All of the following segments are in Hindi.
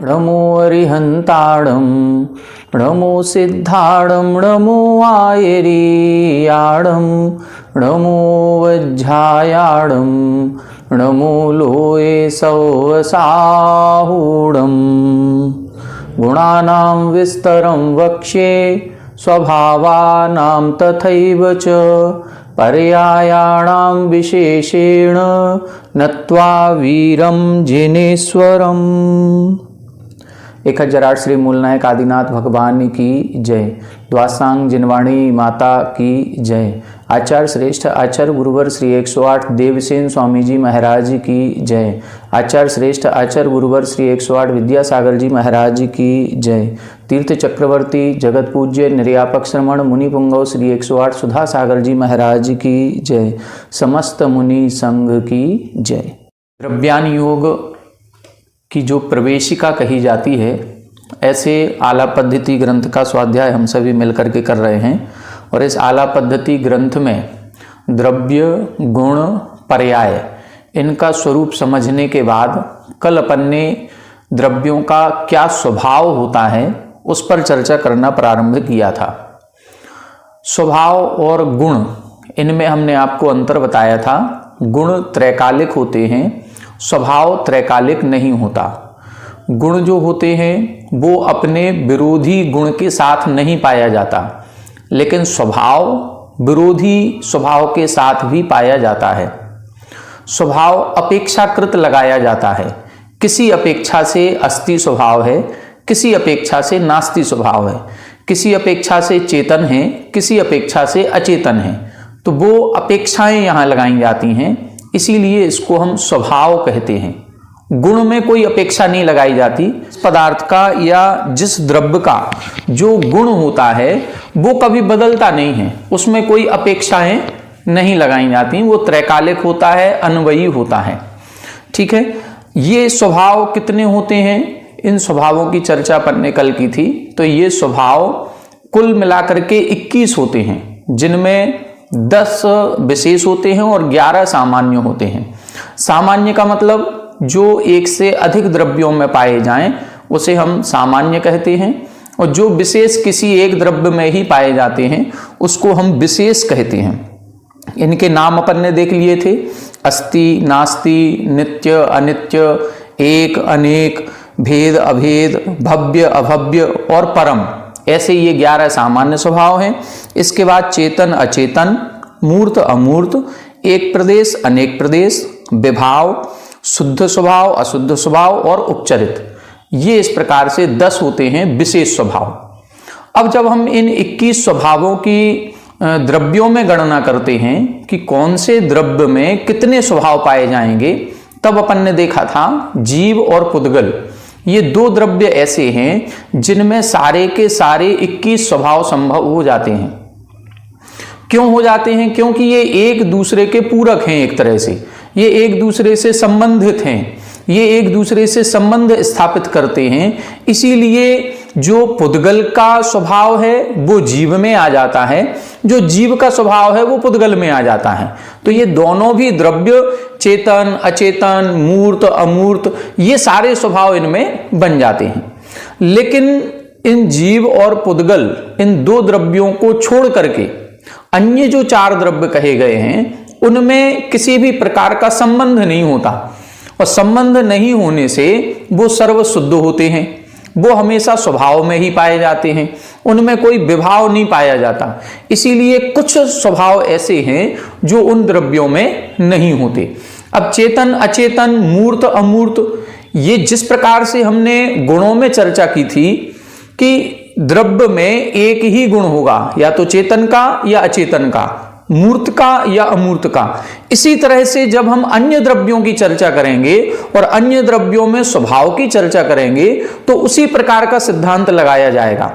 नमो अरिहंताणं नमो सिद्धाणं नमो आयरीयाणं नमो वज्झायाणं नमो लोये सौवसाहूणं गुणानां विस्तरं वक्ष्ये स्वभावानां तथैव च पर्यायाणां विशेषेण नत्वा वीरं जिनेश्वरम्। 1008 श्री मूलनायक आदिनाथ भगवान की जय। द्वासांग जिनवाणी माता की जय। आचार्य श्रेष्ठ आचार्य गुरुवर श्री 108 देवसेन स्वामी जी महाराज की जय। आचार्य श्रेष्ठ आचार्य गुरुवर श्री 108 विद्यासागर जी महाराज की जय। तीर्थ चक्रवर्ती जगत पूज्य निर्यापक श्रमण मुनि पुंगव श्री 108 सुधा सागर जी महाराज की जय। समस्त मुनि संघ की जय। द्रव्यान योग की जो प्रवेशिका कही जाती है, ऐसे आला पद्धति ग्रंथ का स्वाध्याय हम सभी मिलकर के कर रहे हैं। और इस आला पद्धति ग्रंथ में द्रव्य गुण पर्याय इनका स्वरूप समझने के बाद कल अपन ने द्रव्यों का क्या स्वभाव होता है उस पर चर्चा करना प्रारंभ किया था। स्वभाव और गुण इनमें हमने आपको अंतर बताया था। गुण त्रैकालिक होते हैं, स्वभाव त्रैकालिक नहीं होता। गुण जो होते हैं वो अपने विरोधी गुण के साथ नहीं पाया जाता, लेकिन स्वभाव विरोधी स्वभाव के साथ भी पाया जाता है। स्वभाव अपेक्षाकृत लगाया जाता है। किसी अपेक्षा से अस्ति स्वभाव है, किसी अपेक्षा से नास्ति स्वभाव है, किसी अपेक्षा से चेतन है, किसी अपेक्षा से अचेतन है। तो वो अपेक्षाएं यहाँ लगाई जाती हैं, इसीलिए इसको हम स्वभाव कहते हैं। गुण में कोई अपेक्षा नहीं लगाई जाती। पदार्थ का या जिस द्रव्य का जो गुण होता है वो कभी बदलता नहीं है, उसमें कोई अपेक्षाएं नहीं लगाई जाती। वो त्रैकालिक होता है, अन्वयी होता है। ठीक है। ये स्वभाव कितने होते हैं, इन स्वभावों की चर्चा अपन ने कल की थी। तो ये स्वभाव कुल मिलाकर के 21 होते हैं, जिनमें 10 विशेष होते हैं और 11 सामान्य होते हैं। सामान्य का मतलब जो एक से अधिक द्रव्यों में पाए जाएं उसे हम सामान्य कहते हैं, और जो विशेष किसी एक द्रव्य में ही पाए जाते हैं उसको हम विशेष कहते हैं। इनके नाम अपन ने देख लिए थे, अस्ति नास्ति, नित्य अनित्य, एक अनेक, भेद अभेद, भव्य अभव्य और परम। ऐसे ये 11 सामान्य स्वभाव हैं। इसके बाद चेतन अचेतन, मूर्त अमूर्त, एक प्रदेश अनेक प्रदेश, विभाव, शुद्ध स्वभाव अशुद्ध स्वभाव और उपचरित। ये इस प्रकार से 10 होते हैं विशेष स्वभाव। अब जब हम इन 21 स्वभावों की द्रव्यों में गणना करते हैं कि कौन से द्रव्य में कितने स्वभाव पाए जाएंगे, तब अपन ने देखा था जीव और पुद्गल, ये 2 द्रव्य ऐसे हैं जिनमें सारे के सारे 21 स्वभाव संभव हो जाते हैं। क्यों हो जाते हैं? क्योंकि ये एक दूसरे के पूरक हैं। एक तरह से ये एक दूसरे से संबंधित हैं, ये एक दूसरे से संबंध स्थापित करते हैं। इसीलिए जो पुद्गल का स्वभाव है वो जीव में आ जाता है, जो जीव का स्वभाव है वो पुद्गल में आ जाता है। तो ये दोनों भी द्रव्य, चेतन अचेतन, मूर्त अमूर्त, ये सारे स्वभाव इनमें बन जाते हैं। लेकिन इन जीव और पुद्गल, इन 2 द्रव्यों को छोड़ करके अन्य जो 4 द्रव्य कहे गए हैं उनमें किसी भी प्रकार का संबंध नहीं होता, और संबंध नहीं होने से वो सर्व शुद्ध होते हैं। वो हमेशा स्वभाव में ही पाए जाते हैं, उनमें कोई विभाव नहीं पाया जाता। इसीलिए कुछ स्वभाव ऐसे हैं जो उन द्रव्यों में नहीं होते। अब चेतन अचेतन, मूर्त अमूर्त, ये जिस प्रकार से हमने गुणों में चर्चा की थी कि द्रव्य में एक ही गुण होगा, या तो चेतन का या अचेतन का, मूर्त का या अमूर्त का। इसी तरह से जब हम अन्य द्रव्यों की चर्चा करेंगे और अन्य द्रव्यों में स्वभाव की चर्चा करेंगे तो उसी प्रकार का सिद्धांत लगाया जाएगा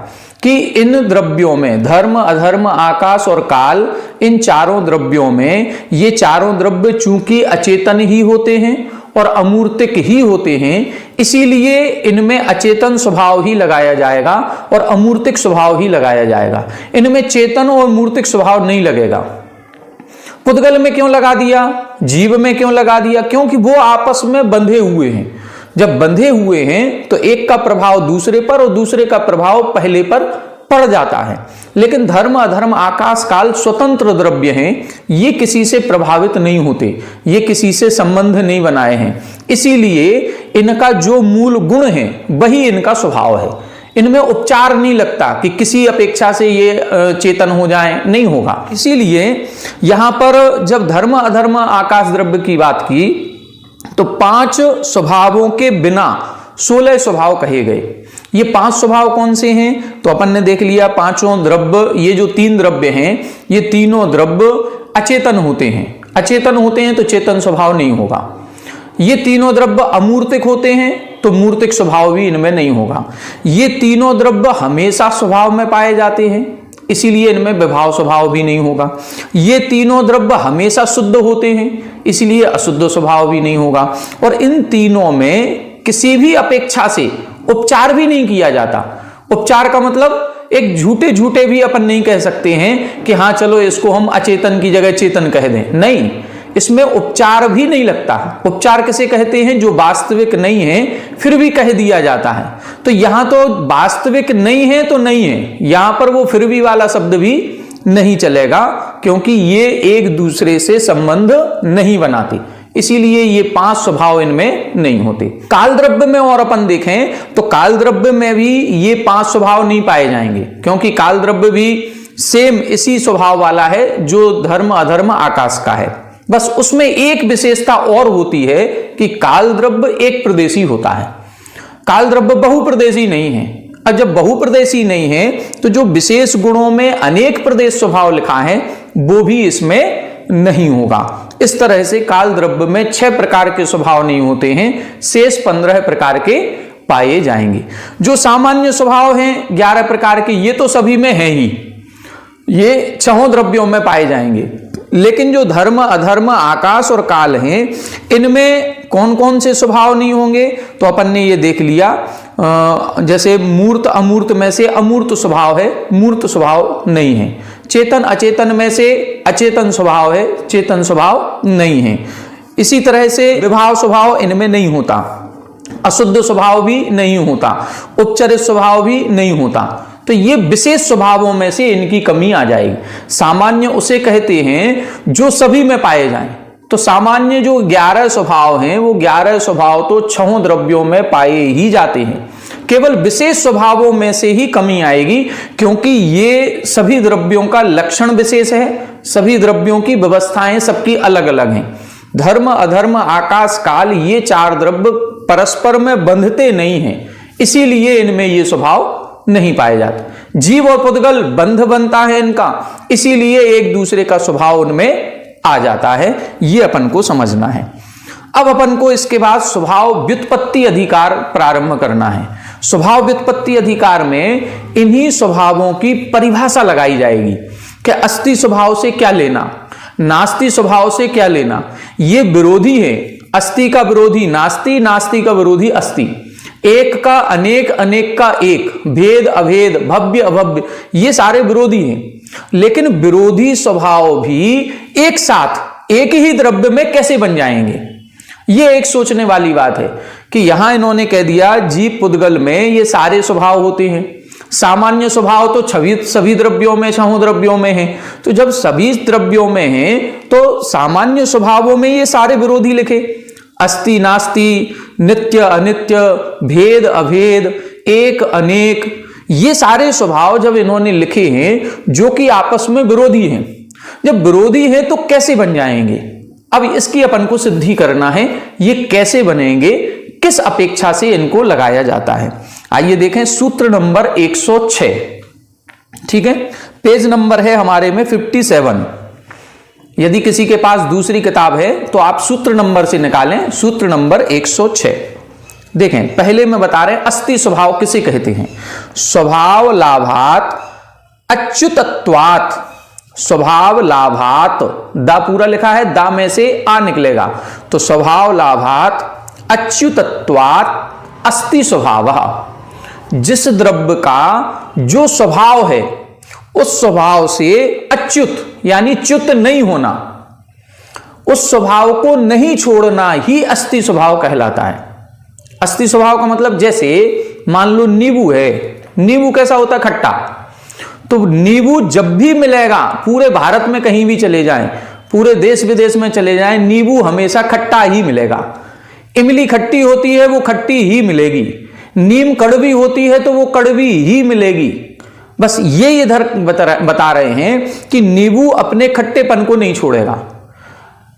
कि इन द्रव्यों में धर्म, अधर्म, आकाश और काल, इन चारों द्रव्यों में ये चारों द्रव्य चूंकि अचेतन ही होते हैं और अमूर्तिक ही होते हैं, इसीलिए इनमें अचेतन स्वभाव ही लगाया जाएगा और अमूर्तिक स्वभाव ही लगाया जाएगा। इनमें चेतन और मूर्तिक स्वभाव नहीं लगेगा। पुद्गल में क्यों लगा दिया, जीव में क्यों लगा दिया? क्योंकि वो आपस में बंधे हुए हैं। जब बंधे हुए हैं तो एक का प्रभाव दूसरे पर और दूसरे का प्रभाव पहले पर पड़ जाता है। लेकिन धर्म, अधर्म, आकाश, काल स्वतंत्र द्रव्य हैं, ये किसी से प्रभावित नहीं होते, ये किसी से संबंध नहीं बनाए हैं। इसीलिए इनका जो मूल गुण है वही इनका स्वभाव है। इनमें उपचार नहीं लगता कि किसी अपेक्षा से ये चेतन हो जाए, नहीं होगा। इसीलिए यहां पर जब धर्म, अधर्म, आकाश द्रव्य की बात की तो 5 स्वभावों के बिना 16 स्वभाव कहे गए। ये 5 स्वभाव कौन से हैं? तो अपन ने देख लिया, पांचों द्रव्य, ये जो 3 द्रव्य हैं, ये तीनों द्रव्य अचेतन होते हैं। अचेतन होते हैं तो चेतन स्वभाव नहीं होगा। ये तीनों द्रव्य अमूर्तिक होते हैं तो मूर्तिक स्वभाव भी इनमें नहीं होगा। ये तीनों द्रव्य हमेशा स्वभाव में पाए जाते हैं, इसीलिए इनमें विभाव स्वभाव भी नहीं होगा। ये तीनों द्रव्य हमेशा शुद्ध होते हैं, इसलिए अशुद्ध स्वभाव भी नहीं होगा। और इन तीनों में किसी भी अपेक्षा से उपचार भी नहीं किया जाता। उपचार का मतलब एक झूठे झूठे भी अपन नहीं कह सकते हैं कि हाँ चलो इसको हम अचेतन की जगह चेतन कह दें, नहीं, इसमें उपचार भी नहीं लगता। उपचार किसे कहते हैं? जो वास्तविक नहीं है फिर भी कह दिया जाता है। तो यहां तो वास्तविक नहीं है तो नहीं है, यहां पर वो फिर भी वाला शब्द भी नहीं चलेगा, क्योंकि ये एक दूसरे से संबंध नहीं बनाते, इसीलिए ये 5 स्वभाव इनमें नहीं होते। काल द्रव्य में और अपन देखें तो काल द्रव्य में भी ये 5 स्वभाव नहीं पाए जाएंगे, क्योंकि काल द्रव्य भी सेम इसी स्वभाव वाला है जो धर्म, अधर्म, आकाश का है। बस उसमें एक विशेषता और होती है कि काल द्रव्य एक प्रदेशी होता है, काल द्रव्य बहुप्रदेशी नहीं है। और जब बहुप्रदेशी नहीं है तो जो विशेष गुणों में अनेक प्रदेश स्वभाव लिखा है वो भी इसमें नहीं होगा। इस तरह से काल द्रव्य में 6 प्रकार के स्वभाव नहीं होते हैं, शेष 15 प्रकार के पाए जाएंगे। जो सामान्य स्वभाव हैं 11 प्रकार के, ये तो सभी में है ही, ये 6 द्रव्यों में पाए जाएंगे। लेकिन जो धर्म, अधर्म, आकाश और काल हैं, इनमें कौन कौन से स्वभाव नहीं होंगे? तो अपन ने ये देख लिया, जैसे मूर्त, अमूर्त में से अमूर्त स्वभाव है, मूर्त स्वभाव नहीं है। चेतन, अचेतन में से अचेतन स्वभाव है, चेतन स्वभाव नहीं है। इसी तरह से विभाव स्वभाव इनमें नहीं होता, अशुद्ध स्वभाव भी नहीं होता, उपचरित स्वभाव भी नहीं होता। तो ये विशेष स्वभावों में से इनकी कमी आ जाएगी। सामान्य उसे कहते हैं जो सभी में पाए जाएं। तो सामान्य जो 11 स्वभाव हैं वो 11 स्वभाव तो 6 द्रव्यों में पाए ही जाते हैं। केवल विशेष स्वभावों में से ही कमी आएगी, क्योंकि ये सभी द्रव्यों का लक्षण विशेष है, सभी द्रव्यों की व्यवस्थाएं सबकी अलग अलग हैं। धर्म, अधर्म, आकाश, काल, ये 4 द्रव्य परस्पर में बंधते नहीं हैं, इसीलिए इनमें ये स्वभाव नहीं पाए जाते। जीव और पुद्गल बंध बनता है इनका, इसीलिए एक दूसरे का स्वभाव उनमें आ जाता है। ये अपन को समझना है। अब अपन को इसके बाद स्वभाव व्युत्पत्ति अधिकार प्रारंभ करना है। स्वभाव व्युत्पत्ति अधिकार में इन्हीं स्वभावों की परिभाषा लगाई जाएगी कि अस्ति स्वभाव से क्या लेना, नास्ति स्वभाव से क्या लेना। ये विरोधी है, अस्ति का विरोधी नास्ति, नास्ति का विरोधी अस्ति, एक का अनेक, अनेक का एक, भेद अभेद, भव्य अभव्य, ये सारे विरोधी हैं। लेकिन विरोधी स्वभाव भी एक साथ एक ही द्रव्य में कैसे बन जाएंगे, ये एक सोचने वाली बात है। कि यहां इन्होंने कह दिया जीव पुद्गल में ये सारे स्वभाव होते हैं। सामान्य स्वभाव तो सभी द्रव्यों में, 6 द्रव्यों में है। तो जब सभी द्रव्यों में है तो सामान्य स्वभावों में ये सारे विरोधी लिखे, अस्ति नास्ति, नित्य अनित्य, भेद अभेद, एक अनेक, ये सारे स्वभाव जब इन्होंने लिखे हैं जो कि आपस में विरोधी हैं, जब विरोधी हैं तो कैसे बन जाएंगे? अब इसकी अपन को सिद्धि करना है, ये कैसे बनेंगे, किस अपेक्षा से इनको लगाया जाता है। आइए देखें सूत्र नंबर 106, ठीक है, पेज नंबर है हमारे में 57। यदि किसी के पास दूसरी किताब है तो आप सूत्र नंबर से निकालें, सूत्र नंबर 106। देखें, पहले में बता रहे हैं अस्थि स्वभाव किसे कहते हैं। स्वभाव लाभात अच्युतत्वात्, स्वभाव लाभात, दा पूरा लिखा है, दा में से आ निकलेगा, तो स्वभाव लाभात अच्युतत्वात् अस्थि स्वभावः, जिस द्रव्य का जो स्वभाव है उस स्वभाव से अच्युत यानी च्युत नहीं होना, उस स्वभाव को नहीं छोड़ना ही अस्थि स्वभाव कहलाता है। अस्थि स्वभाव का मतलब, जैसे मान लो नींबू है, नींबू कैसा होता है, खट्टा, तो नींबू जब भी मिलेगा, पूरे भारत में कहीं भी चले जाएं, पूरे देश विदेश में चले जाएं, नींबू हमेशा खट्टा ही मिलेगा। इमली खट्टी होती है, वो खट्टी ही मिलेगी। नीम कड़वी होती है तो वो कड़वी ही मिलेगी। बस ये इधर बता रहे हैं कि नींबू अपने खट्टेपन को नहीं छोड़ेगा।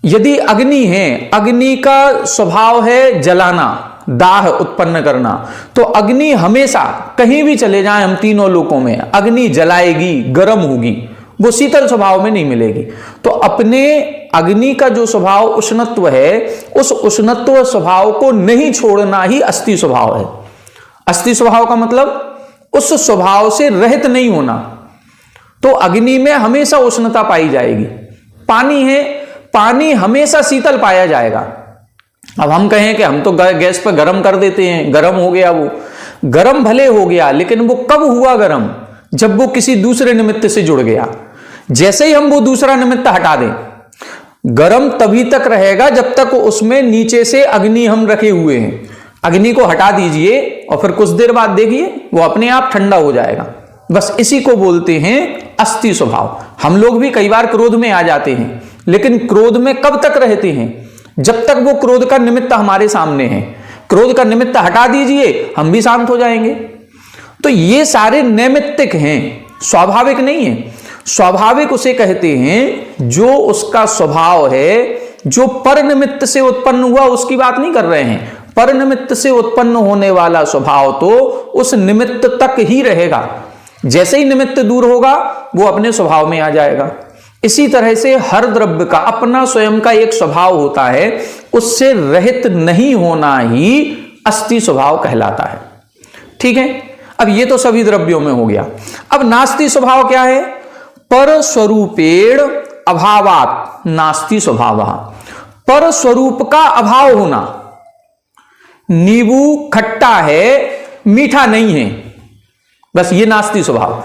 यदि अग्नि है, अग्नि का स्वभाव है जलाना, दाह उत्पन्न करना, तो अग्नि हमेशा कहीं भी चले जाएं हम तीनों लोकों में, अग्नि जलाएगी, गर्म होगी, वो शीतल स्वभाव में नहीं मिलेगी। तो अपने अग्नि का जो स्वभाव उष्णत्व है, उस उष्णत्व स्वभाव को नहीं छोड़ना ही अस्थि स्वभाव है। अस्थि स्वभाव का मतलब उस स्वभाव से रहित नहीं होना। तो अग्नि में हमेशा उष्णता पाई जाएगी। पानी है, पानी हमेशा शीतल पाया जाएगा। अब हम कहें कि हम तो गैस पर गर्म कर देते हैं, गर्म हो गया, वो गर्म भले हो गया, लेकिन वो कब हुआ गर्म, जब वो किसी दूसरे निमित्त से जुड़ गया। जैसे ही हम वो दूसरा निमित्त हटा दें, गर्म तभी तक रहेगा जब तक उसमें नीचे से अग्नि हम रखे हुए हैं। अग्नि को हटा दीजिए और फिर कुछ देर बाद देखिए वो अपने आप ठंडा हो जाएगा। बस इसी को बोलते हैं अस्थि स्वभाव। हम लोग भी कई बार क्रोध में आ जाते हैं, लेकिन क्रोध में कब तक रहते हैं, जब तक वो क्रोध का निमित्त हमारे सामने है। क्रोध का निमित्त हटा दीजिए, हम भी शांत हो जाएंगे। तो ये सारे नैमित्तिक हैं, स्वाभाविक नहीं है। स्वाभाविक उसे कहते हैं जो उसका स्वभाव है, जो पर निमित्त से उत्पन्न हुआ, उसकी बात नहीं कर रहे हैं। पर निमित्त से उत्पन्न होने वाला स्वभाव तो उस निमित्त तक ही रहेगा। जैसे ही निमित्त दूर होगा वो अपने स्वभाव में आ जाएगा। इसी तरह से हर द्रव्य का अपना स्वयं का एक स्वभाव होता है, उससे रहित नहीं होना ही अस्थि स्वभाव कहलाता है। ठीक है, अब ये तो सभी द्रव्यों में हो गया। अब नास्ति स्वभाव क्या है? पर स्वरूपेण अभावात नास्ति स्वभावः, पर स्वरूप का अभाव होना। नींबू खट्टा है, मीठा नहीं है, बस ये नास्ति स्वभाव।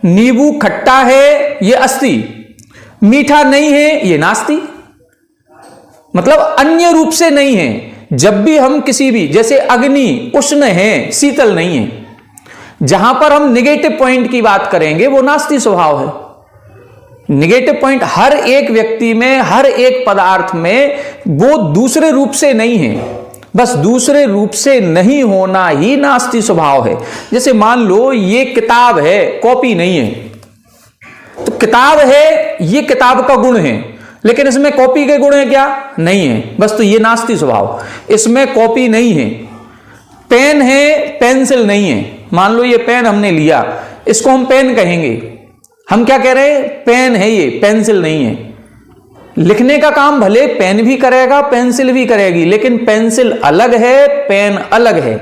नींबू खट्टा है, ये अस्थि, मीठा नहीं है, ये नास्ति। मतलब अन्य रूप से नहीं है। जब भी हम किसी भी, जैसे अग्नि उष्ण है, शीतल नहीं है, जहां पर हम निगेटिव पॉइंट की बात करेंगे वो नास्ति स्वभाव है। निगेटिव पॉइंट हर एक व्यक्ति में, हर एक पदार्थ में वो दूसरे रूप से नहीं है, बस दूसरे रूप से नहीं होना ही नास्ति स्वभाव है। जैसे मान लो ये किताब है, कॉपी नहीं है, तो किताब है, ये किताब का गुण है, लेकिन इसमें कॉपी के गुण है क्या? नहीं है, बस तो ये नास्ति स्वभाव। इसमें कॉपी नहीं है। पेन है, पेंसिल नहीं है। मान लो ये पेन हमने लिया, इसको हम पेन कहेंगे। हम क्या कह रहे हैं? पेन है ये, पेंसिल नहीं है। लिखने का काम भले पेन भी करेगा, पेंसिल भी करेगी, लेकिन पेंसिल अलग है, पेन अलग है।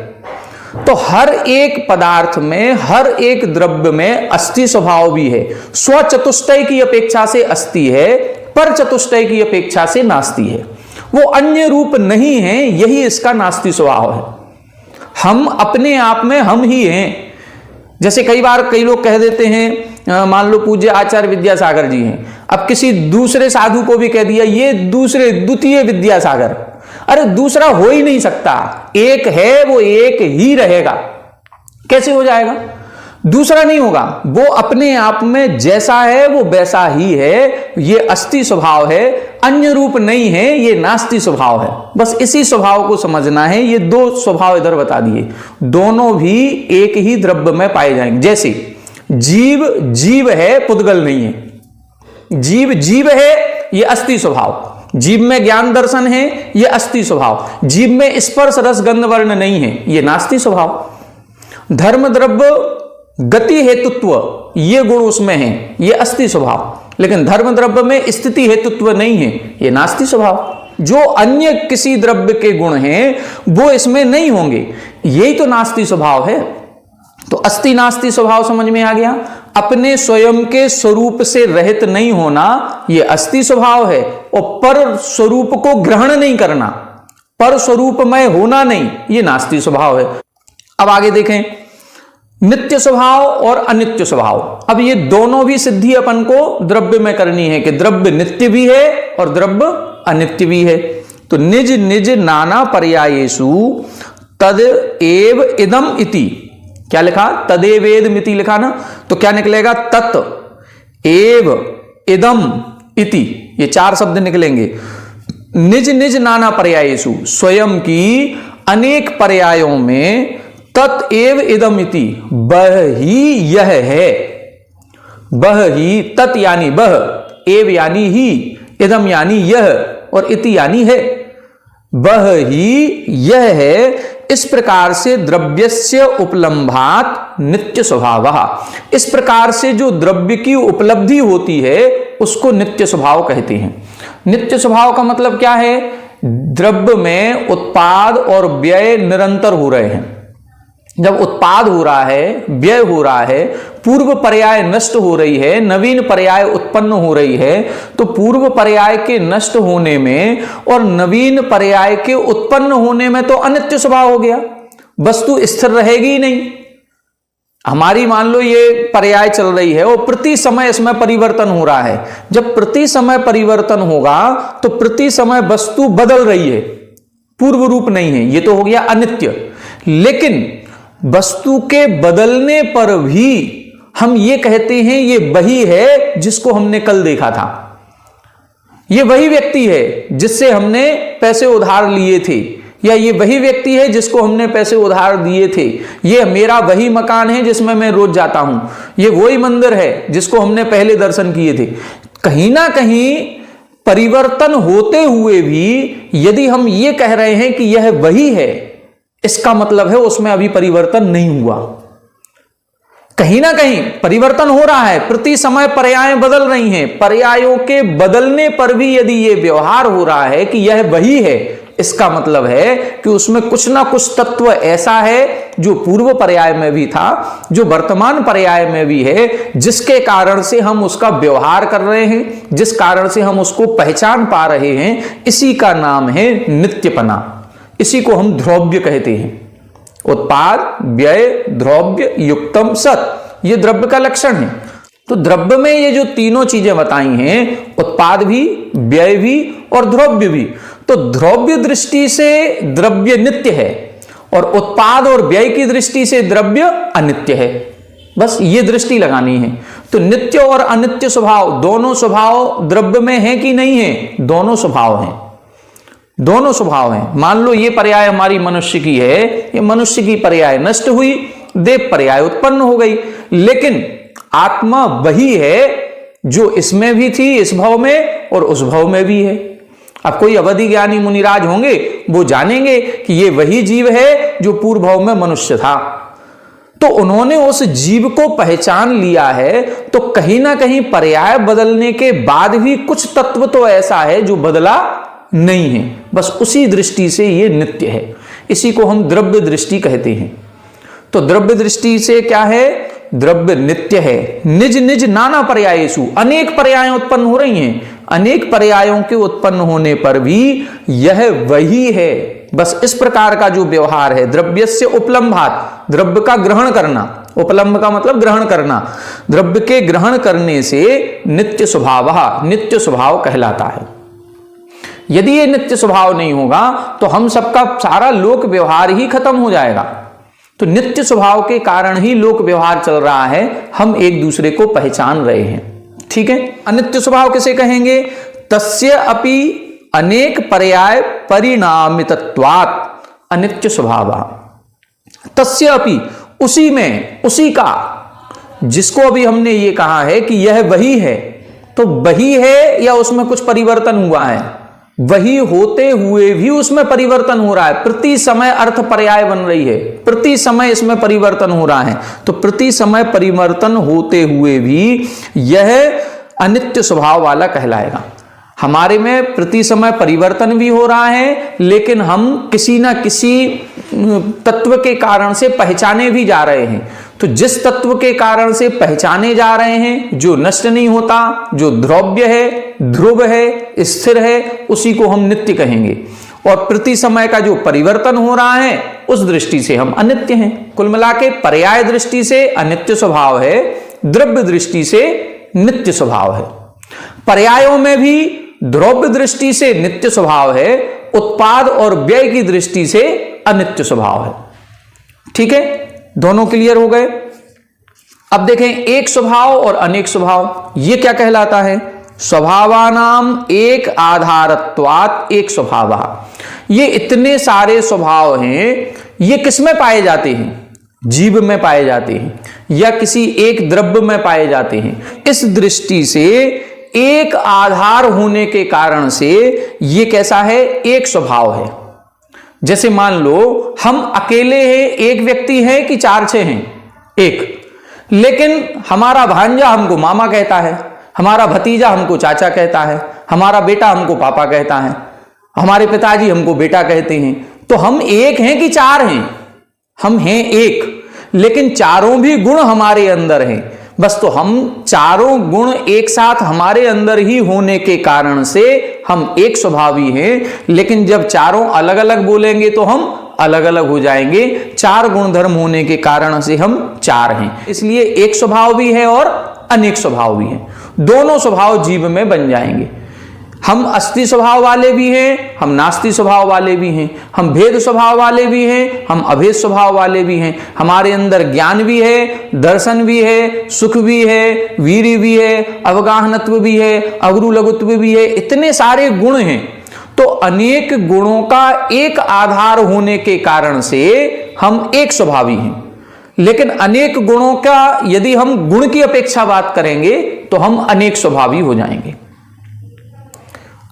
तो हर एक पदार्थ में, हर एक द्रव्य में अस्थि स्वभाव भी है। स्वचतुष्टय की अपेक्षा से अस्थि है, पर चतुष्टय की अपेक्षा से नास्ति है। वो अन्य रूप नहीं है, यही इसका नास्ति स्वभाव है। हम अपने आप में हम ही हैं। जैसे कई बार कई लोग कह देते हैं, मान लो पूज्य आचार्य विद्यासागर जी हैं, अब किसी दूसरे साधु को भी कह दिया ये दूसरे द्वितीय विद्यासागर। अरे दूसरा हो ही नहीं सकता, एक है, वो एक ही रहेगा। कैसे हो जाएगा? दूसरा नहीं होगा, वो अपने आप में जैसा है वो वैसा ही है। ये अस्थि स्वभाव है, अन्य रूप नहीं है, ये नास्ति स्वभाव है। बस इसी स्वभाव को समझना है। ये दो स्वभाव इधर बता दिए, दोनों भी एक ही द्रव्य में पाए जाएंगे। जैसे जीव जीव है, पुद्गल नहीं है। जीव जीव है, ये अस्थि स्वभाव। जीव में ज्ञान दर्शन है, ये अस्थि स्वभाव। जीव में स्पर्श रस गंध वर्ण नहीं है, ये नास्ति स्वभाव। धर्म द्रव्य गति हेतुत्व, ये गुण उसमें है, ये अस्थि स्वभाव। लेकिन धर्म द्रव्य में स्थिति हेतुत्व नहीं है, ये नास्ति स्वभाव। जो अन्य किसी द्रव्य के गुण हैं वो इसमें नहीं होंगे, यही तो नास्ति स्वभाव है। तो अस्ति नास्ति स्वभाव समझ में आ गया। अपने स्वयं के स्वरूप से रहित नहीं होना ये अस्ति स्वभाव है, और पर स्वरूप को ग्रहण नहीं करना, पर स्वरूपमय होना नहीं, ये नास्ति स्वभाव है। अब आगे देखें, नित्य स्वभाव और अनित्य स्वभाव। अब ये दोनों भी सिद्धि अपन को द्रव्य में करनी है कि द्रव्य नित्य भी है और द्रव्य अनित्य भी है। तो निज निज नाना पर्यायेषु तद एव इदम इति, क्या लिखा? तदेवेदम इति लिखा ना, तो क्या निकलेगा? तत् एव इदम इति, ये 4 शब्द निकलेंगे। निज निज नाना पर्यायेषु, स्वयं की अनेक पर्यायों में, तत् एव इदम इति, वह ही यह है, वह ही, तत् यानी वह, एव यानी ही, इदम यानी यह, और इति यानी है, वह ही यह है। इस प्रकार से द्रव्यस्य उपलम्भात नित्य स्वभावः, इस प्रकार से जो द्रव्य की उपलब्धि होती है उसको नित्य स्वभाव कहते हैं। नित्य स्वभाव का मतलब क्या है? द्रव्य में उत्पाद और व्यय निरंतर हो रहे हैं। जब उत्पाद हो रहा है, व्यय हो रहा है, पूर्व पर्याय नष्ट हो रही है, नवीन पर्याय उत्पन्न हो रही है, तो पूर्व पर्याय के नष्ट होने में और नवीन पर्याय के उत्पन्न होने में तो अनित्य स्वभाव हो गया, वस्तु स्थिर रहेगी ही नहीं। हमारी मान लो ये पर्याय चल रही है और प्रति समय इसमें परिवर्तन हो रहा है। जब प्रति समय परिवर्तन होगा तो प्रति समय वस्तु बदल रही है, पूर्व रूप नहीं है, ये तो हो गया अनित्य। लेकिन वस्तु के बदलने पर भी हम ये कहते हैं ये वही है जिसको हमने कल देखा था, ये वही व्यक्ति है जिससे हमने पैसे उधार लिए थे, या ये वही व्यक्ति है जिसको हमने पैसे उधार दिए थे, ये मेरा वही मकान है जिसमें मैं रोज जाता हूं, ये वही मंदिर है जिसको हमने पहले दर्शन किए थे। कहीं ना कहीं परिवर्तन होते हुए भी यदि हम ये कह रहे हैं कि यह वही है, इसका मतलब है उसमें अभी परिवर्तन नहीं हुआ। कहीं ना कहीं परिवर्तन हो रहा है, प्रति समय पर्याय बदल रही हैं, पर्यायों के बदलने पर भी यदि यह व्यवहार हो रहा है कि यह वही है, इसका मतलब है कि उसमें कुछ ना कुछ तत्व ऐसा है जो पूर्व पर्याय में भी था, जो वर्तमान पर्याय में भी है, जिसके कारण से हम उसका व्यवहार कर रहे हैं, जिस कारण से हम उसको पहचान पा रहे हैं। इसी का नाम है नित्यपना, इसी को हम द्रव्य कहते हैं। उत्पाद, व्यय, द्रव्य, युक्तम, सत, ये द्रव्य का लक्षण है। तो द्रव्य में ये जो तीनों चीजें बताई हैं, उत्पाद भी, व्यय भी और द्रव्य भी, तो द्रव्य दृष्टि से द्रव्य नित्य है और उत्पाद और व्यय की दृष्टि से द्रव्य अनित्य है। बस ये दृष्टि लगानी है। तो नित्य और अनित्य स्वभाव, दोनों स्वभाव द्रव्य में है कि नहीं है? दोनों स्वभाव हैं, दोनों स्वभाव हैं। मान लो ये पर्याय हमारी मनुष्य की है, ये मनुष्य की पर्याय नष्ट हुई, देव पर्याय उत्पन्न हो गई, लेकिन आत्मा वही है जो इसमें भी थी, इस भव में, और उस भव में भी है। अब कोई अवधि ज्ञानी मुनिराज होंगे, वो जानेंगे कि ये वही जीव है जो पूर्व भव में मनुष्य था। तो उन्होंने उस जीव को पहचान लिया है, तो कहीं ना कहीं पर्याय बदलने के बाद भी कुछ तत्व तो ऐसा है जो बदला नहीं है। बस उसी दृष्टि से ये नित्य है। इसी को हम द्रव्य दृष्टि कहते हैं। तो द्रव्य दृष्टि से क्या है? द्रव्य नित्य है। निज निज नाना पर्यायेषु, अनेक पर्याय उत्पन्न हो रही हैं, अनेक पर्यायों के उत्पन्न होने पर भी यह वही है। बस इस प्रकार का जो व्यवहार है, द्रव्यस्य उपलम्भात, द्रव्य का ग्रहण करना, उपलम्भ का मतलब ग्रहण करना, द्रव्य के ग्रहण करने से नित्य स्वभावः, नित्य स्वभाव कहलाता है। यदि ये नित्य स्वभाव नहीं होगा तो हम सबका सारा लोक व्यवहार ही खत्म हो जाएगा। तो नित्य स्वभाव के कारण ही लोक व्यवहार चल रहा है, हम एक दूसरे को पहचान रहे हैं। ठीक है। अनित्य स्वभाव किसे कहेंगे? तस्य अपि अनेक पर्याय परिणामितत्वात् अनित्य स्वभाव। तस्य अपि, उसी में, उसी का, जिसको अभी हमने ये कहा है कि यह वही है, तो वही है या उसमें कुछ परिवर्तन हुआ है? वही होते हुए भी उसमें परिवर्तन हो रहा है। प्रति समय अर्थ पर्याय बन रही है, प्रति समय इसमें परिवर्तन हो रहा है। तो प्रति समय परिवर्तन होते हुए भी यह अनित्य स्वभाव वाला कहलाएगा। हमारे में प्रति समय परिवर्तन भी हो रहा है, लेकिन हम किसी ना किसी तत्व के कारण से पहचाने भी जा रहे हैं। तो जिस तत्व के कारण से पहचाने जा रहे हैं, जो नष्ट नहीं होता, जो द्रव्य है, ध्रुव है, स्थिर है, उसी को हम नित्य कहेंगे। और प्रति समय का जो परिवर्तन हो रहा है, उस दृष्टि से हम अनित्य हैं। कुल मिला के पर्याय दृष्टि से अनित्य स्वभाव है, द्रव्य दृष्टि से नित्य स्वभाव है। पर्यायों में भी द्रव्य दृष्टि से नित्य स्वभाव है, उत्पाद और व्यय की दृष्टि से अनित्य स्वभाव है। ठीक है, दोनों क्लियर हो गए। अब देखें एक स्वभाव और अनेक स्वभाव, ये क्या कहलाता है? स्वभावानाम एक आधारत्वात् एक स्वभावः। ये इतने सारे स्वभाव हैं, ये किस में पाए जाते हैं? जीव में पाए जाते हैं या किसी एक द्रव्य में पाए जाते हैं। इस दृष्टि से एक आधार होने के कारण से ये कैसा है? एक स्वभाव है। जैसे मान लो हम अकेले हैं, एक व्यक्ति है कि 4-6 हैं? एक। लेकिन हमारा भांजा हमको मामा कहता है, हमारा भतीजा हमको चाचा कहता है, हमारा बेटा हमको पापा कहता है, हमारे पिताजी हमको बेटा कहते हैं। तो हम एक हैं कि 4 हैं? हम हैं एक, लेकिन चारों भी गुण हमारे अंदर हैं। बस तो हम चारों गुण एक साथ हमारे अंदर ही होने के कारण से हम एक स्वभावी हैं। लेकिन जब चारों अलग अलग बोलेंगे तो हम अलग अलग हो जाएंगे। 4 गुणधर्म होने के कारण से हम 4 हैं। इसलिए एक स्वभाव भी है और अनेक स्वभाव भी है। दोनों स्वभाव जीव में बन जाएंगे। हम अस्थि स्वभाव वाले भी हैं, हम नास्ति स्वभाव वाले भी हैं, हम भेद स्वभाव वाले भी हैं, हम अभेद स्वभाव वाले भी हैं। हमारे अंदर ज्ञान भी है, दर्शन भी है, सुख भी है, वीर्य भी है, अवगाहनत्व भी है, अगरु लघुत्व भी है। इतने सारे गुण हैं। तो अनेक गुणों का एक आधार होने के कारण से हम एक स्वभावी हैं। लेकिन अनेक गुणों का यदि हम गुण की अपेक्षा बात करेंगे तो हम अनेक स्वभावी हो जाएंगे।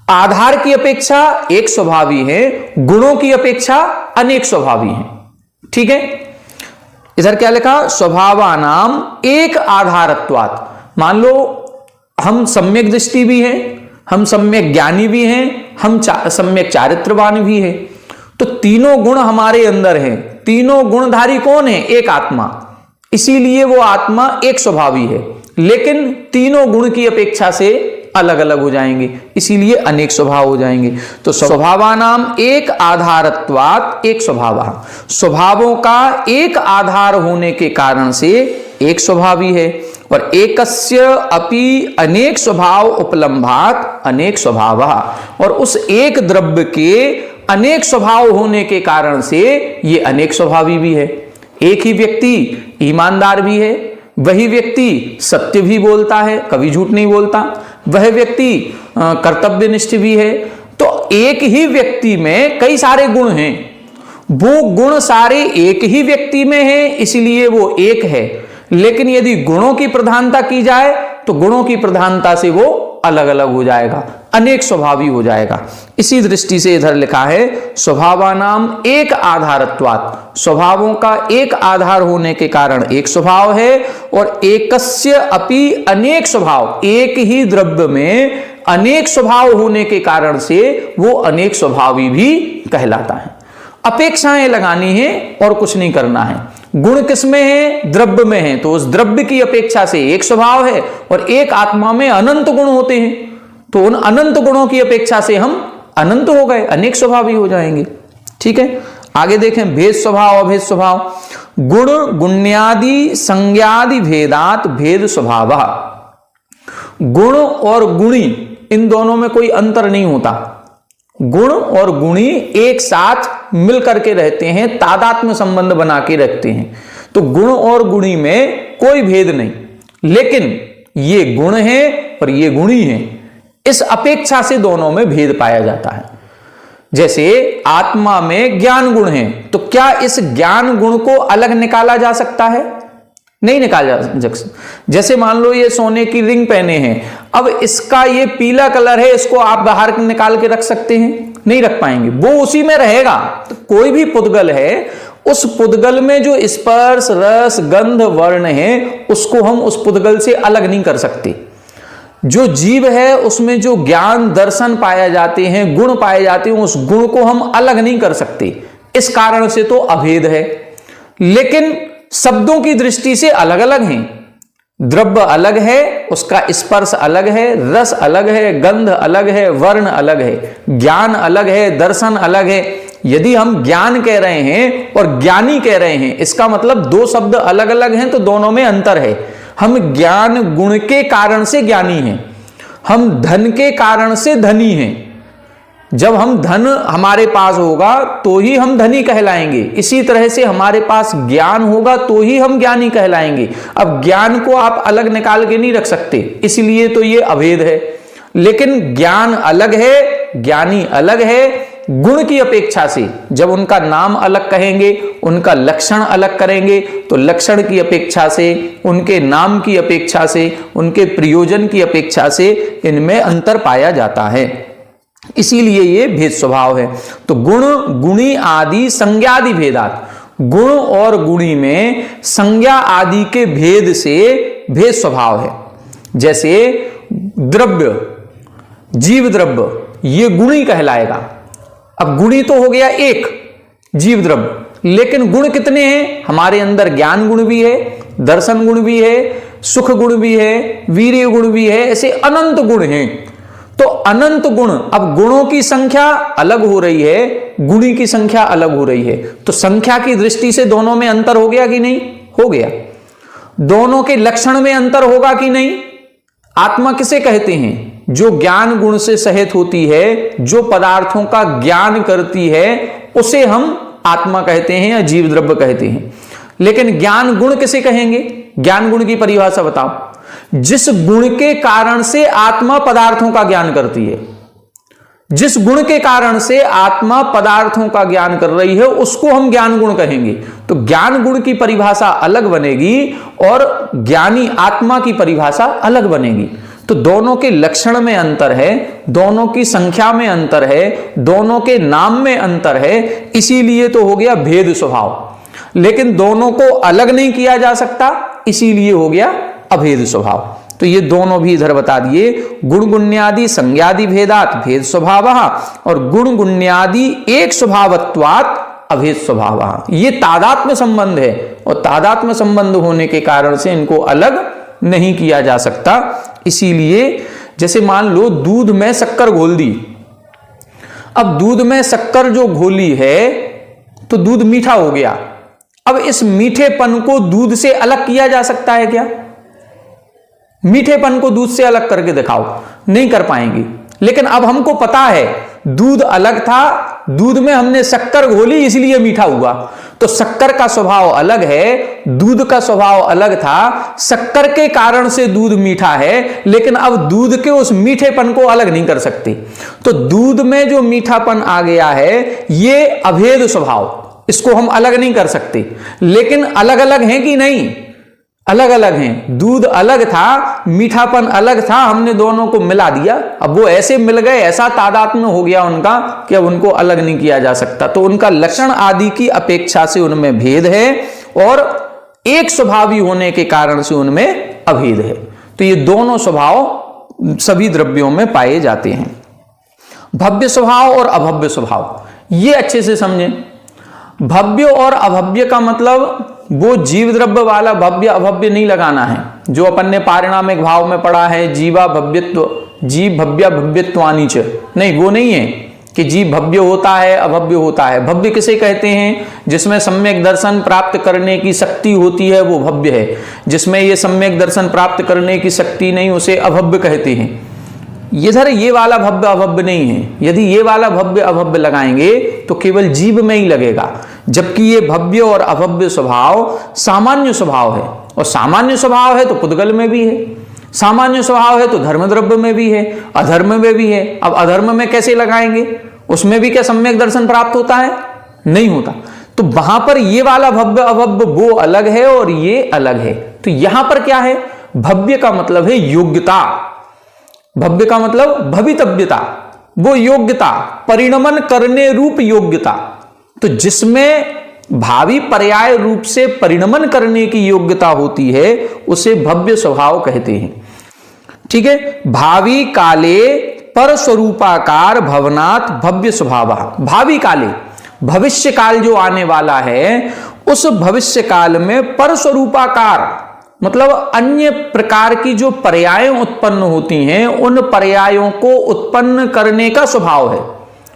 आधार की अपेक्षा एक स्वभावी है, गुणों की अपेक्षा अनेक स्वभावी हैं। ठीक है, इधर क्या लिखा? स्वभावानाम एक आधारत्वात्। मान लो हम सम्यक दृष्टि भी हैं, हम सम्यक ज्ञानी भी हैं, हम सम्यक चारित्रवान भी हैं। तो तीनों गुण हमारे अंदर हैं। तीनों गुणधारी कौन है? एक आत्मा। इसीलिए वो आत्मा एक स्वभावी है, लेकिन तीनों गुण की अपेक्षा से अलग अलग हो जाएंगे, इसीलिए अनेक स्वभाव हो जाएंगे। तो स्वभावानाम एक आधारत्वात् एक स्वभावः। स्वभावों का एक आधार होने के कारण से एक स्वभावी है। और एकस्य अपि अनेक स्वभाव उपलम्भात् अनेक स्वभावः। और उस एक द्रव्य के अनेक स्वभाव होने के कारण से ये अनेक स्वभावी भी है। एक ही व्यक्ति ईमानदार भी है, वही व्यक्ति सत्य भी बोलता है, कभी झूठ नहीं बोलता, वह व्यक्ति कर्तव्यनिष्ठ भी है। तो एक ही व्यक्ति में कई सारे गुण हैं। वो गुण सारे एक ही व्यक्ति में हैं, इसलिए वो एक है। लेकिन यदि गुणों की प्रधानता की जाए तो गुणों की प्रधानता से वो अलग अलग हो जाएगा, अनेक स्वभावी हो जाएगा। इसी दृष्टि से इधर लिखा है स्वभावानाम एक आधारत्वात्। स्वभावों का एक आधार होने के कारण एक स्वभाव है। और एकस्य अपि अनेक स्वभाव, एक ही द्रव्य में अनेक स्वभाव होने के कारण से वो अनेक स्वभावी भी कहलाता है। अपेक्षाएं लगानी है और कुछ नहीं करना है। गुण किसमें है? द्रव्य में है, तो उस द्रव्य की अपेक्षा से एक स्वभाव है। और एक आत्मा में अनंत गुण होते हैं, तो उन अनंत गुणों की अपेक्षा से हम अनंत हो गए, अनेक स्वभावी हो जाएंगे। ठीक है, आगे देखें भेद स्वभाव अभेद स्वभाव। गुण गुण्यादि संज्ञादि भेदात भेद स्वभावः। गुण और गुणी इन दोनों में कोई अंतर नहीं होता। गुण और गुणी एक साथ मिल करके रहते हैं, तादात्म्य संबंध बना के रखते हैं। तो गुण और गुणी में कोई भेद नहीं, लेकिन ये गुण है और ये गुणी है, इस अपेक्षा से दोनों में भेद पाया जाता है। जैसे आत्मा में ज्ञान गुण है, तो क्या इस ज्ञान गुण को अलग निकाला जा सकता है? नहीं निकाला जा सकता। जैसे मान लो ये सोने की रिंग पहने हैं, अब इसका ये पीला कलर है, इसको आप बाहर निकाल के रख सकते हैं? नहीं रख पाएंगे, वो उसी में रहेगा। तो कोई भी पुद्गल है, उस पुद्गल में जो स्पर्श रस गंध वर्ण है, उसको हम उस पुद्गल से अलग नहीं कर सकते। जो जीव है उसमें जो ज्ञान दर्शन पाया जाते हैं, गुण पाए जाते हैं, उस गुण को हम अलग नहीं कर सकते, इस कारण से तो अभेद है। लेकिन शब्दों की दृष्टि से अलग अलग हैं। द्रव्य अलग है, उसका स्पर्श अलग है, रस अलग है, गंध अलग है, वर्ण अलग है, ज्ञान अलग है, दर्शन अलग है। यदि हम ज्ञान कह रहे हैं और ज्ञानी कह रहे हैं, इसका मतलब दो शब्द अलग अलग हैं, तो दोनों में अंतर है। हम ज्ञान गुण के कारण से ज्ञानी हैं, हम धन के कारण से धनी हैं। जब हम धन हमारे पास होगा तो ही हम धनी कहलाएंगे, इसी तरह से हमारे पास ज्ञान होगा तो ही हम ज्ञानी कहलाएंगे। अब ज्ञान को आप अलग निकाल के नहीं रख सकते, इसलिए तो ये अभेद है। लेकिन ज्ञान अलग है, ज्ञानी अलग है। गुण की अपेक्षा से जब उनका नाम अलग कहेंगे, उनका लक्षण अलग करेंगे, तो लक्षण की अपेक्षा से, उनके नाम की अपेक्षा से, उनके प्रयोजन की अपेक्षा से इनमें अंतर पाया जाता है। इसीलिए ये भेद स्वभाव है। तो गुण गुणी आदि संज्ञादि भेदात, गुण और गुणी में संज्ञा आदि के भेद से भेद स्वभाव है। जैसे द्रव्य, जीव द्रव्य, ये गुणी कहलाएगा। अब गुणी तो हो गया एक जीव द्रव्य, लेकिन गुण कितने हैं? हमारे अंदर ज्ञान गुण भी है, दर्शन गुण भी है, सुख गुण भी है, वीर्य गुण भी है, ऐसे अनंत गुण हैं। तो अनंत गुण, अब गुणों की संख्या अलग हो रही है, गुणी की संख्या अलग हो रही है, तो संख्या की दृष्टि से दोनों में अंतर हो गया कि नहीं? हो गया। दोनों के लक्षण में अंतर होगा कि नहीं? आत्मा किसे कहते हैं? जो ज्ञान गुण से सहित होती है, जो पदार्थों का ज्ञान करती है, उसे हम आत्मा कहते हैं या जीव द्रव्य कहते हैं। लेकिन ज्ञान गुण किसे कहेंगे? ज्ञान गुण की परिभाषा बताओ। जिस गुण के कारण से आत्मा पदार्थों का ज्ञान करती है, जिस गुण के कारण से आत्मा पदार्थों का ज्ञान कर रही है, उसको हम ज्ञान गुण कहेंगे। तो ज्ञान गुण की परिभाषा अलग बनेगी और ज्ञानी आत्मा की परिभाषा अलग बनेगी। तो दोनों के लक्षण में अंतर है, दोनों की संख्या में अंतर है, दोनों के नाम में अंतर है, इसीलिए तो हो गया भेद स्वभाव। लेकिन दोनों को अलग नहीं किया जा सकता, इसीलिए हो गया अभेद स्वभाव। तो ये दोनों भी इधर बता दिए। गुण गुण्यादि संज्ञादि भेदात भेद स्वभावः, और गुण गुण्यादि एक स्वभावत्वात् अभेद स्वभावः। ये तादात्म्य संबंध है, और तादात्म्य संबंध होने के कारण से इनको अलग नहीं किया जा सकता। इसीलिए जैसे मान लो दूध में शक्कर घोल दी, अब दूध में शक्कर जो घोली है तो दूध मीठा हो गया। अब इस मीठेपन को दूध से अलग किया जा सकता है क्या? मीठेपन को दूध से अलग करके दिखाओ, नहीं कर पाएंगे। लेकिन अब हमको पता है दूध अलग था, दूध में हमने शक्कर घोली इसलिए मीठा हुआ। तो शक्कर का स्वभाव अलग है, दूध का स्वभाव अलग था, शक्कर के कारण से दूध मीठा है, लेकिन अब दूध के उस मीठेपन को अलग नहीं कर सकते। तो दूध में जो मीठापन आ गया है ये अभेद स्वभाव, इसको हम अलग नहीं कर सकते। लेकिन अलग अलग हैं कि नहीं? अलग अलग हैं। दूध अलग था, मीठापन अलग था, हमने दोनों को मिला दिया, अब वो ऐसे मिल गए, ऐसा तादात्म्य हो गया उनका कि अब उनको अलग नहीं किया जा सकता। तो उनका लक्षण आदि की अपेक्षा से उनमें भेद है, और एक स्वभावी होने के कारण से उनमें अभेद है। तो ये दोनों स्वभाव सभी द्रव्यों में पाए जाते हैं। भव्य स्वभाव और अभव्य स्वभाव, ये अच्छे से समझें। भव्य और अभव्य का मतलब वो जीव द्रव्य वाला भव्य अभव्य नहीं लगाना है, जो अपन ने पारिणामिक भाव में पढ़ा है, जीवा भव्यत्व, जीव भव्य भव्यत्वानि च, नहीं, वो नहीं है कि जीव भव्य होता है अभव्य होता है। भव्य किसे कहते हैं? जिसमें सम्यक दर्शन प्राप्त करने की शक्ति होती है वो भव्य है। जिसमें ये सम्यक दर्शन प्राप्त करने की शक्ति नहीं, उसे अभव्य कहते हैं। इधर ये वाला भव्य अभव्य नहीं है। यदि ये वाला भव्य अभव्य लगाएंगे तो केवल जीव में ही लगेगा, जबकि ये भव्य और अभव्य स्वभाव सामान्य स्वभाव है, और सामान्य स्वभाव है तो पुद्गल में भी है, सामान्य स्वभाव है तो धर्म द्रव्य में भी है, अधर्म में भी है। अब अधर्म में कैसे लगाएंगे? उसमें भी क्या सम्यक दर्शन प्राप्त होता है? नहीं होता। तो वहां पर ये वाला भव्य अभव्य वो अलग है और ये अलग है। तो यहां पर क्या है? भव्य का मतलब है योग्यता, भव्य का मतलब भवितव्यता, वो योग्यता, परिणमन करने रूप योग्यता। तो जिसमें भावी पर्याय रूप से परिणमन करने की योग्यता होती है उसे भव्य स्वभाव कहते हैं। ठीक है। भावी काले पर स्वरूपाकार भवनात् भव्य स्वभाव। भावी काले, भविष्य काल जो आने वाला है, उस भविष्य काल में पर स्वरूपाकार मतलब अन्य प्रकार की जो पर्याय उत्पन्न होती हैं, उन पर्यायों को उत्पन्न करने का स्वभाव है,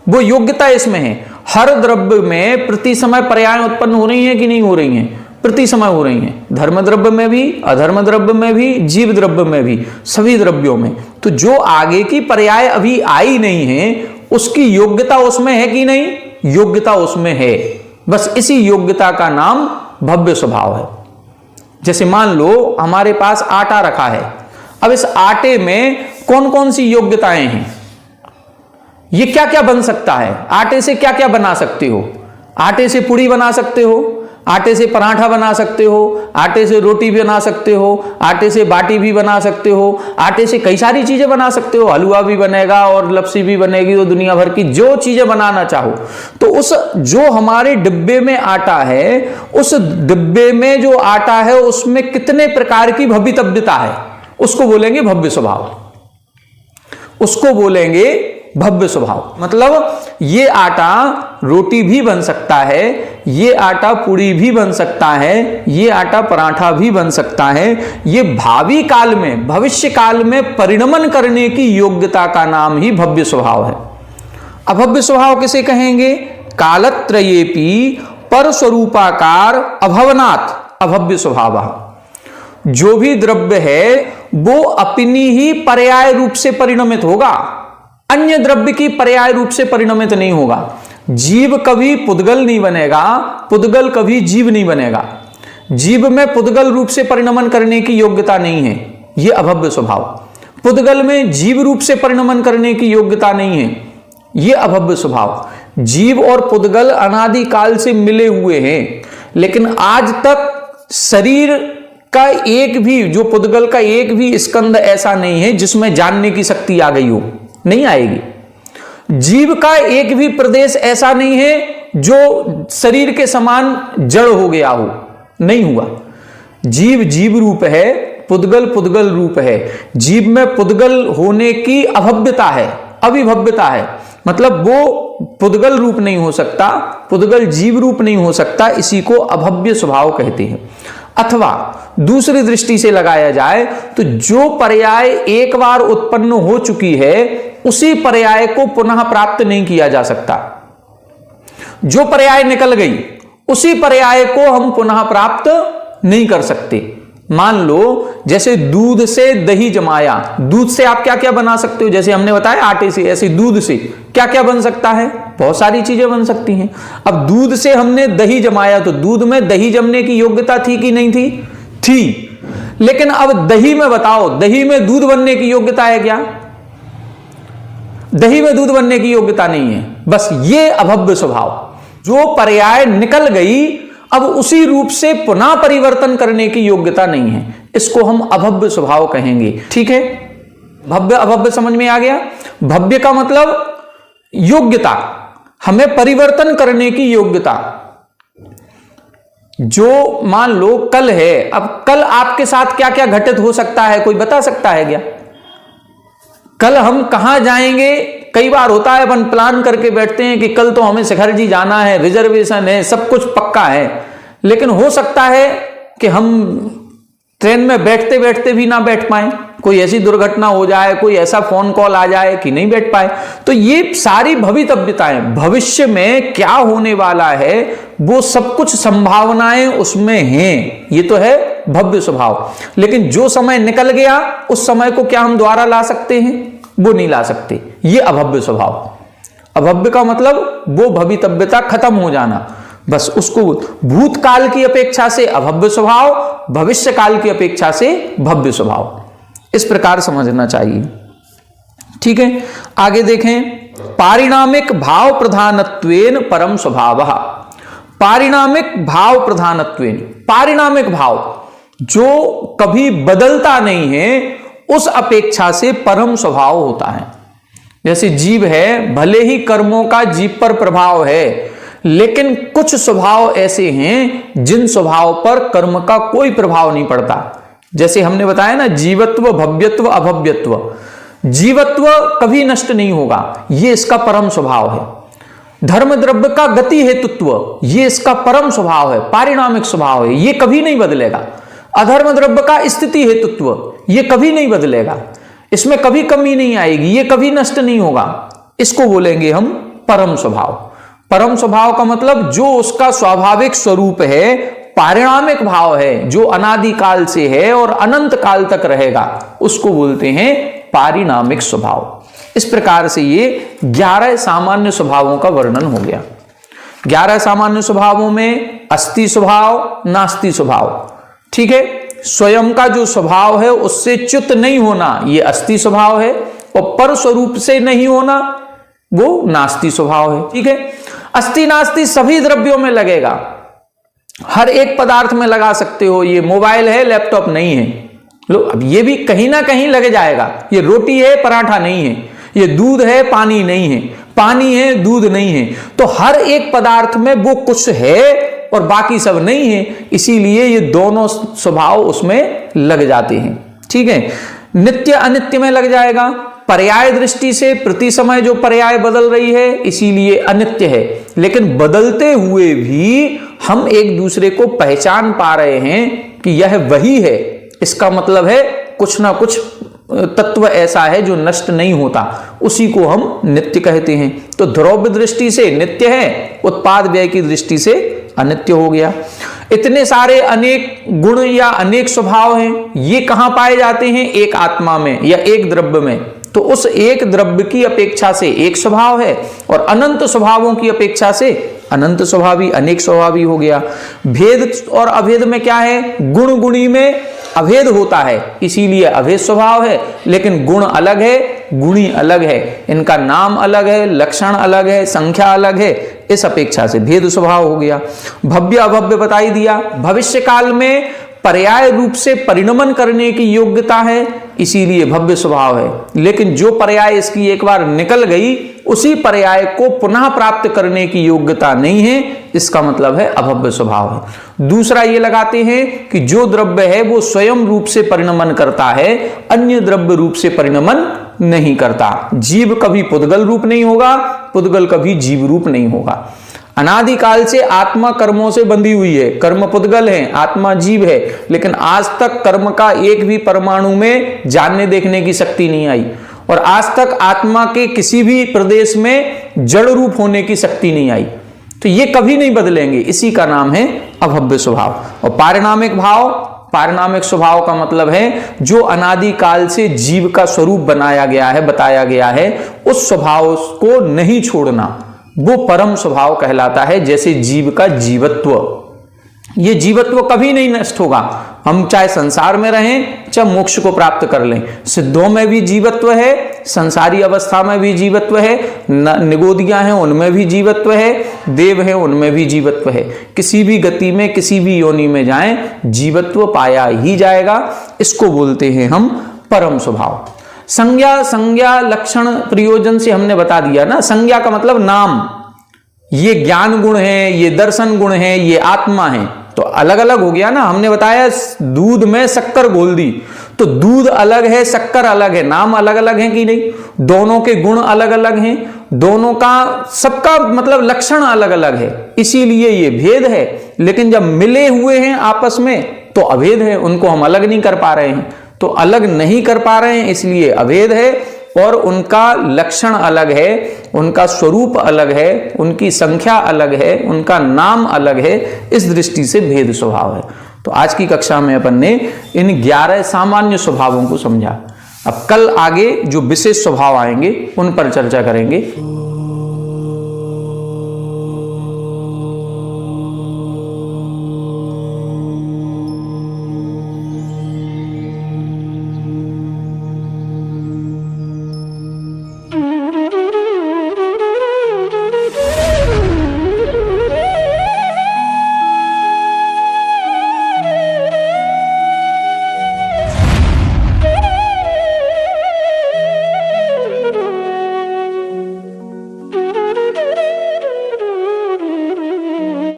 वो योग्यता इसमें है। हर द्रव्य में प्रति समय पर्याय उत्पन्न हो रही हैं कि नहीं हो रही हैं? प्रति समय हो रही हैं। धर्म द्रव्य में भी, अधर्म द्रव्य में भी, जीव द्रव्य में भी, सभी द्रव्यों में। तो जो आगे की पर्याय अभी आई नहीं है, उसकी योग्यता उसमें है कि नहीं? योग्यता उसमें है। बस इसी योग्यता का नाम भव्य स्वभाव है। जैसे मान लो हमारे पास आटा रखा है, अब इस आटे में कौन कौन सी योग्यताएं हैं? ये क्या क्या बन सकता है? आटे से क्या क्या बना सकते हो? आटे से पूड़ी बना सकते हो, आटे से पराठा बना सकते हो, आटे से रोटी भी बना सकते हो, आटे से बाटी भी बना सकते हो, आटे से कई सारी चीजें बना सकते हो, हलवा भी बनेगा और लपसी भी बनेगी, तो दुनिया भर की जो चीजें बनाना चाहो। तो उस जो हमारे डिब्बे में आटा है, उस डिब्बे में जो आटा है उसमें कितने प्रकार की भवितव्यता है, उसको बोलेंगे भव्य स्वभाव। उसको बोलेंगे भव्य स्वभाव। मतलब ये आटा रोटी भी बन सकता है, ये आटा पूड़ी भी बन सकता है, ये आटा पराठा भी बन सकता है। ये भावी काल में, भविष्य काल में परिणमन करने की योग्यता का नाम ही भव्य स्वभाव है। अभव्य स्वभाव किसे कहेंगे? कालत्रयेपि पर स्वरूपाकार अभवनात् अभव्य स्वभाव। जो भी द्रव्य है वो अपनी ही पर्याय रूप से परिणमित होगा, अन्य द्रव्य की पर्याय रूप से परिणमित नहीं होगा। जीव कभी पुद्गल नहीं बनेगा, पुद्गल कभी जीव नहीं बनेगा। जीव में पुद्गल रूप से परिणमन करने की योग्यता नहीं है, यह अभव्य स्वभाव। पुद्गल में जीव रूप से परिणमन करने की योग्यता नहीं है, यह अभव्य स्वभाव। जीव और पुद्गल अनादि काल से मिले हुए हैं, लेकिन आज तक शरीर का एक भी, जो पुद्गल का एक भी स्कंद ऐसा नहीं है जिसमें जानने की शक्ति आ गई हो, नहीं आएगी। जीव का एक भी प्रदेश ऐसा नहीं है जो शरीर के समान जड़ हो गया हो, नहीं हुआ। जीव जीव रूप है, पुद्गल पुद्गल रूप है। जीव में पुद्गल होने की अभव्यता है, अविभव्यता है। मतलब वो पुद्गल रूप नहीं हो सकता, पुद्गल जीव रूप नहीं हो सकता, इसी को अभव्य स्वभाव कहते हैं। अथवा दूसरी दृष्टि से लगाया जाए तो जो पर्याय एक बार उत्पन्न हो चुकी है, उसी पर्याय को पुनः प्राप्त नहीं किया जा सकता। जो पर्याय निकल गई, उसी पर्याय को हम पुनः प्राप्त नहीं कर सकते। मान लो जैसे दूध से दही जमाया, दूध से आप क्या क्या बना सकते हो? जैसे हमने बताया आटे से, ऐसे दूध से क्या क्या बन सकता है? बहुत सारी चीजें बन सकती हैं। अब दूध से हमने दही जमाया, तो दूध में दही जमने की योग्यता थी कि नहीं थी? थी। लेकिन अब दही में बताओ, दही में दूध बनने की योग्यता है क्या? दही में दूध बनने की योग्यता नहीं है। बस ये अभव्य स्वभाव। जो पर्याय निकल गई, अब उसी रूप से पुनः परिवर्तन करने की योग्यता नहीं है, इसको हम अभव्य स्वभाव कहेंगे। ठीक है, भव्य अभव्य समझ में आ गया। भव्य का मतलब योग्यता, हमें परिवर्तन करने की योग्यता। जो मान लो कल है, अब कल आपके साथ क्या क्या घटित हो सकता है, कोई बता सकता है क्या? कल हम कहां जाएंगे? कई बार होता है अपन प्लान करके बैठते हैं कि कल तो हमें शिखर जी जाना है, रिजर्वेशन है, सब कुछ पक्का है, लेकिन हो सकता है कि हम ट्रेन में बैठते बैठते भी ना बैठ पाए, कोई ऐसी दुर्घटना हो जाए, कोई ऐसा फोन कॉल आ जाए कि नहीं बैठ पाए। तो ये सारी भवितव्यताएं, भविष्य में क्या होने वाला है, वो सब कुछ संभावनाएं उसमें हैं। ये तो है भव्य स्वभाव। लेकिन जो समय निकल गया, उस समय को क्या हम दोबारा ला सकते हैं? वो नहीं ला सकते। ये अभव्य स्वभाव। अभव्य का मतलब वो भवितव्यता खत्म हो जाना, बस उसको भूतकाल की अपेक्षा से अभव्य स्वभाव, भविष्य काल की अपेक्षा से भव्य स्वभाव, इस प्रकार समझना चाहिए। ठीक है, आगे देखें। पारिणामिक भाव प्रधानत्वेन परम स्वभावः। पारिणामिक भाव प्रधानत्वेन, पारिणामिक भाव जो कभी बदलता नहीं है, उस अपेक्षा से परम स्वभाव होता है। जैसे जीव है, भले ही कर्मों का जीव पर प्रभाव है, लेकिन कुछ स्वभाव ऐसे हैं जिन स्वभाव पर कर्म का कोई प्रभाव नहीं पड़ता। जैसे हमने बताया ना, जीवत्व, भव्यत्व, अभव्यत्व। जीवत्व कभी नष्ट नहीं होगा, ये इसका परम स्वभाव है। धर्म द्रव्य का गति हेतुत्व, ये इसका परम स्वभाव है, पारिणामिक स्वभाव है, ये कभी नहीं बदलेगा। अधर्म द्रव्य का स्थिति हेतुत्व, ये कभी नहीं बदलेगा, इसमें कभी कमी नहीं आएगी, ये कभी नष्ट नहीं होगा। इसको बोलेंगे हम परम स्वभाव। परम स्वभाव का मतलब जो उसका स्वाभाविक स्वरूप है, पारिणामिक भाव है, जो अनादिकाल से है और अनंत काल तक रहेगा, उसको बोलते हैं पारिणामिक स्वभाव। इस प्रकार से ये 11 सामान्य स्वभावों का वर्णन हो गया। 11 सामान्य स्वभावों में अस्ति स्वभाव, नास्ति स्वभाव, ठीक है। स्वयं का जो स्वभाव है उससे च्युत नहीं होना, ये अस्ति स्वभाव है, और पर स्वरूप से नहीं होना, वो नास्ति स्वभाव है, ठीक है। अस्ति नास्ति सभी द्रव्यों में लगेगा, हर एक पदार्थ में लगा सकते हो। ये मोबाइल है, लैपटॉप नहीं है, लो अब ये भी कहीं ना कहीं लग जाएगा। ये रोटी है, पराठा नहीं है, ये दूध है, पानी नहीं है, पानी है, दूध नहीं है। तो हर एक पदार्थ में वो कुछ है और बाकी सब नहीं है, इसीलिए ये दोनों स्वभाव उसमें लग जाते हैं, ठीक है। नित्य अनित्य में लग जाएगा, पर्याय दृष्टि से प्रति समय जो पर्याय बदल रही है इसीलिए अनित्य है, लेकिन बदलते हुए भी हम एक दूसरे को पहचान पा रहे हैं कि यह वही है। इसका मतलब है कुछ ना कुछ तत्व ऐसा है जो नष्ट नहीं होता, उसी को हम नित्य कहते हैं। तो द्रव्य दृष्टि से नित्य है, उत्पाद व्यय की दृष्टि से अनित्य हो गया। इतने सारे अनेक गुण या अनेक स्वभाव हैं, ये कहां पाए जाते हैं? एक आत्मा में या एक द्रव्य में। तो उस एक द्रव्य की अपेक्षा से एक स्वभाव है और अनंत स्वभावों की अपेक्षा से अनंत स्वभावी, अनेक स्वभावी हो गया। भेद और अभेद में क्या है? गुण गुणी में अभेद होता है, इसीलिए अभेद स्वभाव है, लेकिन गुण अलग है, गुणी अलग है, इनका नाम अलग है, लक्षण अलग है, संख्या अलग है, इस अपेक्षा से भेद स्वभाव हो गया। भव्य अभव्य बताई दिया, भविष्य काल में पर्याय रूप से परिणमन करने की योग्यता है, इसीलिए भव्य स्वभाव है, लेकिन जो पर्याय इसकी एक बार निकल गई उसी पर्याय को पुनः प्राप्त करने की योग्यता नहीं है, इसका मतलब है अभव्य स्वभाव है। दूसरा ये लगाते हैं कि जो द्रव्य है वो स्वयं रूप से परिणमन करता है, अन्य द्रव्य रूप से परिणमन नहीं करता। जीव कभी पुद्गल रूप नहीं होगा, पुद्गल कभी जीव रूप नहीं होगा। अनादिकाल से आत्मा कर्मों से बंधी हुई है, कर्म पुद्गल है, आत्मा जीव है, लेकिन आज तक कर्म का एक भी परमाणु में जानने देखने की शक्ति नहीं आई, और आज तक आत्मा के किसी भी प्रदेश में जड़ रूप होने की शक्ति नहीं आई। तो ये कभी नहीं बदलेंगे, इसी का नाम है अभव्य स्वभाव। और पारिणामिक भाव, पारिणामिक स्वभाव का मतलब है जो अनादिकाल से जीव का स्वरूप बनाया गया है, बताया गया है, उस स्वभाव को नहीं छोड़ना, वो परम स्वभाव कहलाता है। जैसे जीव का जीवत्व, ये जीवत्व कभी नहीं नष्ट होगा, हम चाहे संसार में रहें चाहे मोक्ष को प्राप्त कर लें। सिद्धों में भी जीवत्व है, संसारी अवस्था में भी जीवत्व है, निगोदियां हैं उनमें भी जीवत्व है, देव हैं उनमें भी जीवत्व है। किसी भी गति में, किसी भी योनि में जाएं, जीवत्व पाया ही जाएगा। इसको बोलते हैं हम परम स्वभाव। संज्ञा लक्षण प्रयोजन से हमने बता दिया ना, संज्ञा का मतलब नाम, ये ज्ञान गुण है, ये दर्शन गुण है, ये आत्मा है, तो अलग अलग हो गया ना। हमने बताया दूध में शक्कर घोल दी, तो दूध अलग है, शक्कर अलग है, नाम अलग अलग है कि नहीं? दोनों के गुण अलग अलग हैं, दोनों का सबका मतलब लक्षण अलग अलग है, इसीलिए ये भेद है। लेकिन जब मिले हुए हैं आपस में तो अभेद है, उनको हम अलग नहीं कर पा रहे हैं, तो अलग नहीं कर पा रहे हैं इसलिए अभेद है, और उनका लक्षण अलग है, उनका स्वरूप अलग है, उनकी संख्या अलग है, उनका नाम अलग है, इस दृष्टि से भेद स्वभाव है। तो आज की कक्षा में अपन ने इन 11 सामान्य स्वभावों को समझा। अब कल आगे जो विशेष स्वभाव आएंगे उन पर चर्चा करेंगे।